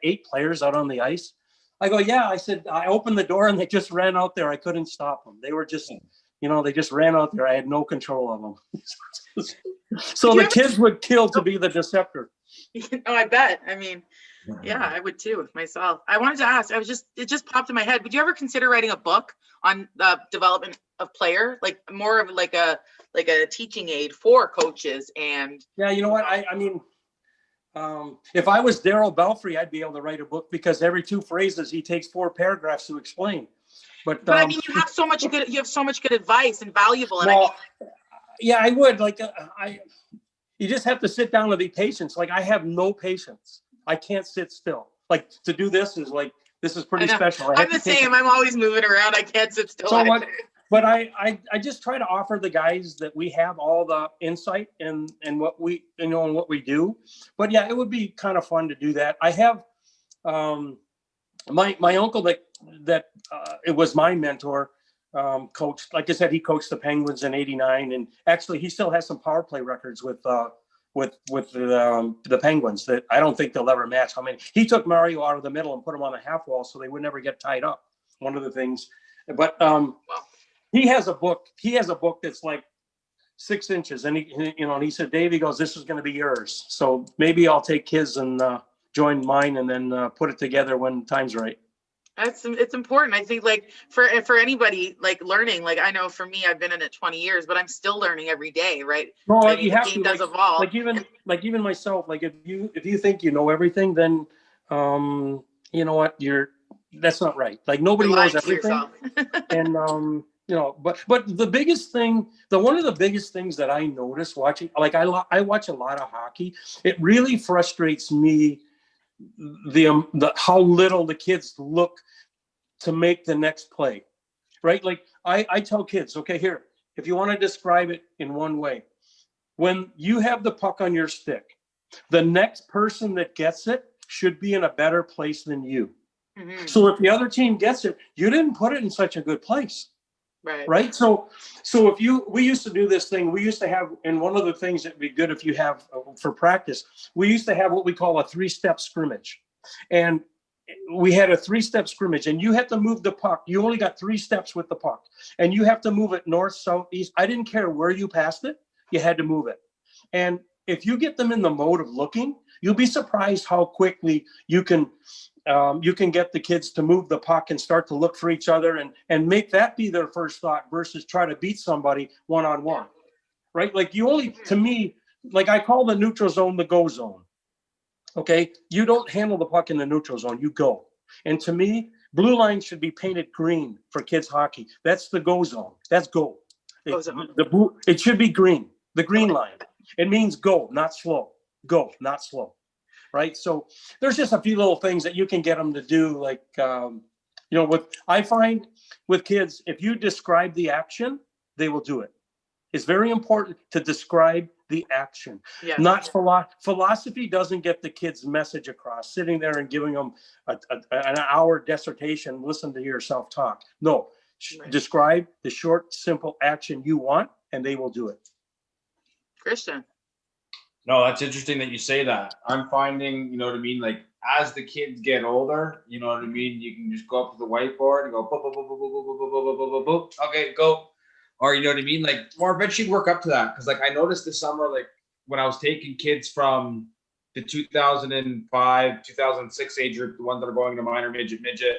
8 players out on the ice? I go, "Yeah." I said, I opened the door and they just ran out there. I couldn't stop them. They were just, they just ran out there. I had no control of them. So the kids would kill to be the deceptor. Oh, I bet. I mean, yeah, I would too myself. I wanted to ask, it just popped in my head. Would you ever consider writing a book on the development of player, like more of like a teaching aid for coaches? And yeah, you know what? I mean, if I was Daryl Belfry, I'd be able to write a book, because every 2 phrases he takes 4 paragraphs to explain. But I mean, you have so much good advice and valuable. And yeah, I would you just have to sit down and be patient. Like I have no patience. I can't sit still. Like to do this is pretty special. I'm the same. I'm always moving around. I can't sit still. So but I just try to offer the guys that we have all the insight and what we, and what we do. But yeah, it would be kind of fun to do that. I have, my uncle that it was my mentor, coached, like I said, he coached the Penguins in '89, and actually he still has some power play records with the Penguins that I don't think they'll ever match. I mean, he took Mario out of the middle and put him on the half wall so they would never get tied up. One of the things, but he has a book. He has a book that's like 6 inches, and he said, Dave, he goes, this is going to be yours. So maybe I'll take his and join mine, and then put it together when time's right. It's important. I think like for anybody like learning, like I know for me, I've been in it 20 years, but I'm still learning every day, right? No, I mean, you the have game to does evolve. like even myself, like if you think you know everything, then you know what, that's not right. Like nobody You're lying knows to everything. yourself. And but the biggest thing, one of the biggest things that I notice watching, like I watch a lot of hockey. It really frustrates me the how little the kids look to make the next play, right? Like I tell kids, okay, here, if you want to describe it in one way, when you have the puck on your stick, the next person that gets it should be in a better place than you. Mm-hmm. So if the other team gets it, you didn't put it in such a good place. Right. So we used to do this thing. We used to have, and one of the things that'd be good if you have for practice, we used to have what we call a 3-step scrimmage. And we had a 3-step scrimmage, and you had to move the puck. You only got 3 steps with the puck, and you have to move it north, south, east. I didn't care where you passed it. You had to move it. And if you get them in the mode of looking, you'll be surprised how quickly you can get the kids to move the puck and start to look for each other and make that be their first thought versus try to beat somebody one-on-one, right? Like to me, like I call the neutral zone the go zone. Okay, you don't handle the puck in the neutral zone, you go. And to me, blue line should be painted green for kids hockey. That's the go zone. That's go. It should be green, the green line. It means go, not slow. Go, not slow. Right. So there's just a few little things that you can get them to do. Like, what I find with kids, if you describe the action, they will do it. It's very important to describe the action. Yes. Not philosophy doesn't get the kids' message across. Sitting there and giving them an hour dissertation, listen to yourself talk. No, describe the short, simple action you want, and they will do it. Christian. No, that's interesting that you say that. I'm finding, you know what I mean? Like as the kids get older, you know what I mean? You can just go up to the whiteboard and go, boop, boop, boop, boop, boop, boop, boop, boop, boop, boop, boop. Okay, go. Or you know what I mean? Like, or eventually work up to that. Cause like I noticed this summer, like when I was taking kids from the 2005, 2006 age group, the ones that are going to minor, midget,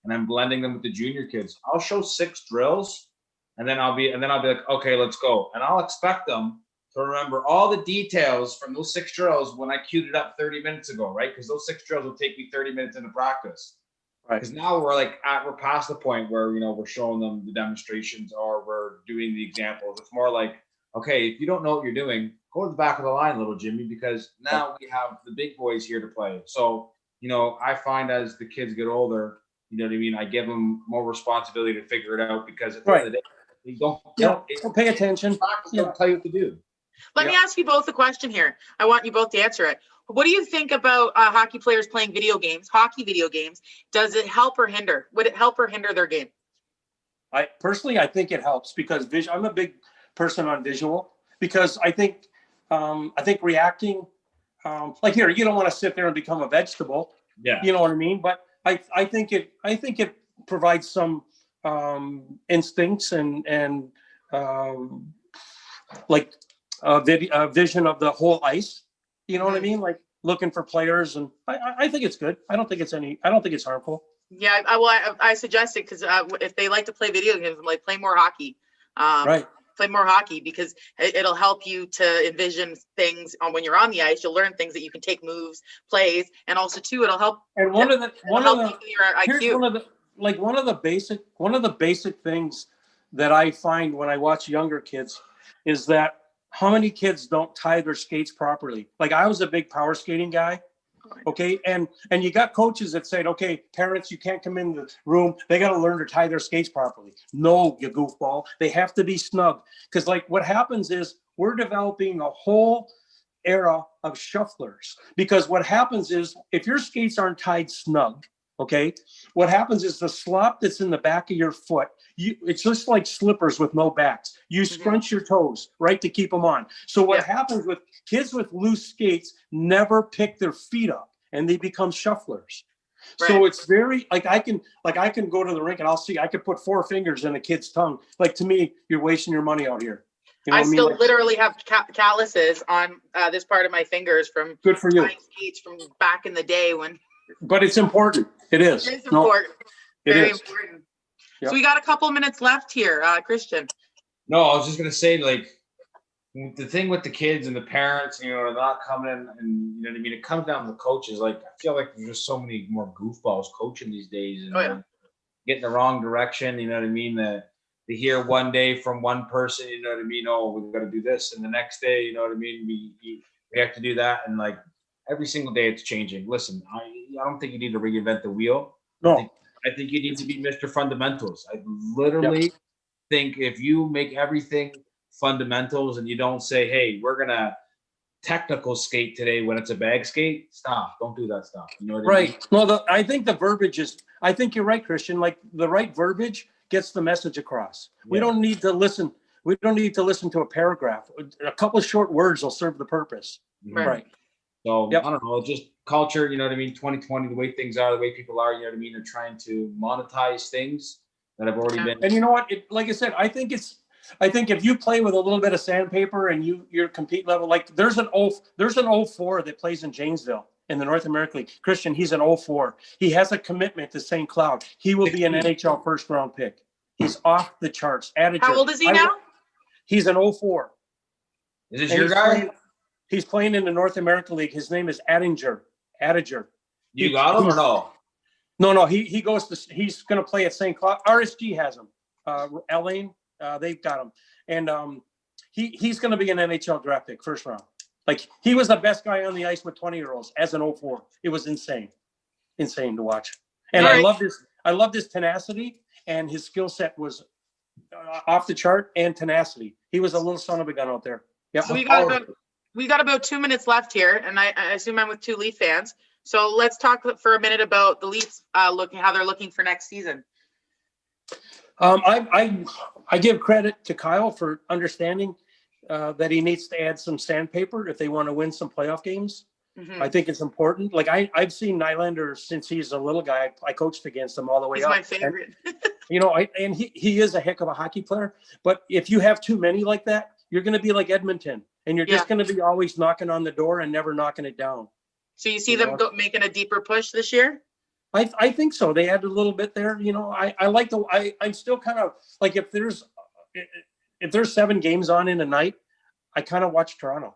and I'm blending them with the junior kids. I'll show 6 drills and then I'll be like, okay, let's go. And I'll expect them to remember all the details from those 6 drills when I queued it up 30 minutes ago, right? Because those 6 drills will take me 30 minutes into practice. Right. Because now we're past the point where, we're showing them the demonstrations or we're doing the examples. It's more like, okay, if you don't know what you're doing, go to the back of the line, little Jimmy, because now we have the big boys here to play. So, I find as the kids get older, you know what I mean? I give them more responsibility to figure it out because at the end of the day, they don't pay attention. Don't tell you what to do. Let me ask you both a question here. I want you both to answer it. What do you think about hockey players playing hockey video games? Does it help or hinder? Would it help or hinder their game? I think it helps because I'm a big person on visual because I think reacting, like here, you don't want to sit there and become a vegetable. Yeah. You know what I mean? But I think it provides some instincts and like a vision of the whole ice. You know what I mean? Like looking for players, and I think it's good. I don't think it's harmful. Yeah, I suggest it because if they like to play video games, I'm like, play more hockey. Right. Play more hockey because it'll help you to envision things when you're on the ice. You'll learn things that you can take moves, plays, and also too, it'll help. And one of the IQ. one of the basic things that I find when I watch younger kids is that how many kids don't tie their skates properly? Like I was a big power skating guy. Okay. And you got coaches that said, okay, parents, you can't come in the room. They got to learn to tie their skates properly. No, you goofball. They have to be snug. Because like what happens is we're developing a whole era of shufflers. Because what happens is if your skates aren't tied snug, okay, what happens is the slop that's in the back of your foot, it's just like slippers with no backs. You scrunch your toes, right, to keep them on. So what happens with kids with loose skates never pick their feet up and they become shufflers. Right. So it's very like I can go to the rink and I could put 4 fingers in a kid's tongue. Like to me, you're wasting your money out here. You know I still mean? literally have calluses on this part of my fingers from good for you skates from back in the day when. But it's important. It is. It is important. No, Very important. Yep. So we got a couple minutes left here, Christian. No, I was just gonna say, like, the thing with the kids and the parents, you know, are not coming in, and you know what I mean. It comes down to the coaches. Like, I feel like there's just so many more goofballs coaching these days, and getting the wrong direction. You know what I mean? They hear one day from one person, you know what I mean? Oh, we've got to do this, and the next day, you know what I mean? We have to do that, and like every single day, it's changing. Listen, I don't think you need to reinvent the wheel. No. I think you need to be Mr. Fundamentals. I literally think if you make everything fundamentals and you don't say, hey, we're going to technical skate today when it's a bag skate, stop. Don't do that stuff. You know what I mean? Well, I think the verbiage is, I think you're right, Christian. Like the right verbiage gets the message across. Yeah. We don't need to listen to a paragraph. A couple of short words will serve the purpose. Right. So I don't know, just culture, you know what I mean? 2020, the way things are, the way people are, you know what I mean? They're trying to monetize things that have already been. And you know what? Like I said, I think if you play with a little bit of sandpaper and you're compete level, like there's an 04 that plays in Janesville in the North American League. Christian, he's an 04. He has a commitment to St. Cloud. He will be an NHL first round pick. He's off the charts. How old is he now? He's an 04. Is this your guy? He's playing in the North American League. His name is Adinger. You got him or no? No. He goes to. He's going to play at St. Cloud. RSG has him. Elaine, they've got him, and he's going to be an NHL draft pick, first round. Like he was the best guy on the ice with 20-year-olds as an 04. It was insane to watch. And I love his tenacity, and his skill set was off the chart and tenacity. He was a little son of a gun out there. Yeah. So we got about 2 minutes left here, and I assume I'm with 2 Leaf fans. So let's talk for a minute about the Leafs how they're looking for next season. I give credit to Kyle for understanding that he needs to add some sandpaper if they want to win some playoff games. I think it's important. Like I've seen Nylander since he's a little guy. I coached against him all the way up. He's my favorite. And, he is a heck of a hockey player. But if you have too many like that, you're going to be like Edmonton. And you're just going to be always knocking on the door and never knocking it down. So you see them making a deeper push this year? I think so. They added a little bit there. I like I'm still kind of like if there's 7 games on in a night, I kind of watch Toronto.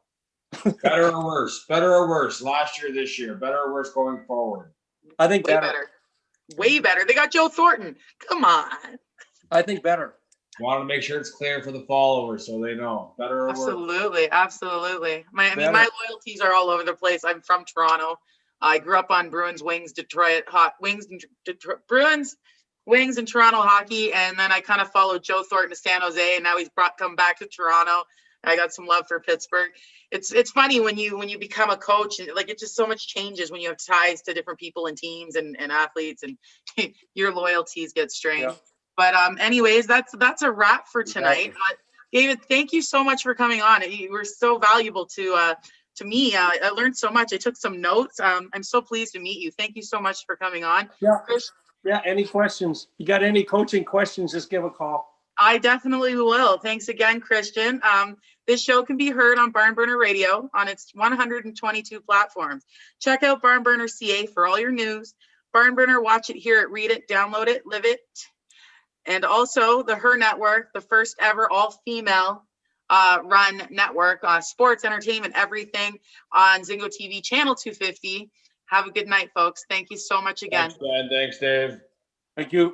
Better or worse? Better or worse? Last year, this year? Better or worse going forward? I think Way better. They got Joe Thornton. Come on. I think better. Want to make sure it's clear for the followers so they know. Better or worse? Absolutely. My loyalties are all over the place. I'm from Toronto. I grew up on Bruins, Wings, Detroit, Bruins, Wings, and Toronto hockey, and then I kind of followed Joe Thornton to San Jose, and now he's come back to Toronto. I got some love for Pittsburgh. It's funny when you become a coach, like it just so much changes when you have ties to different people and teams and athletes, and your loyalties get strained. Yeah. But anyways, that's a wrap for tonight. David, thank you so much for coming on. You were so valuable to me. I learned so much. I took some notes. I'm so pleased to meet you. Thank you so much for coming on. Yeah. Chris? Yeah. Any questions? You got any coaching questions? Just give a call. I definitely will. Thanks again, Christian. This show can be heard on Barn Burner Radio on its 122 platforms. Check out Barn Burner CA for all your news. Barn Burner, watch it, hear it, read it, download it, live it. And also the H.E.R Network, the first ever all-female run network, sports, entertainment, everything on ZINGOTV channel 250. Have a good night, folks. Thank you so much again. Thanks, Ben. Thanks, Dave. Thank you.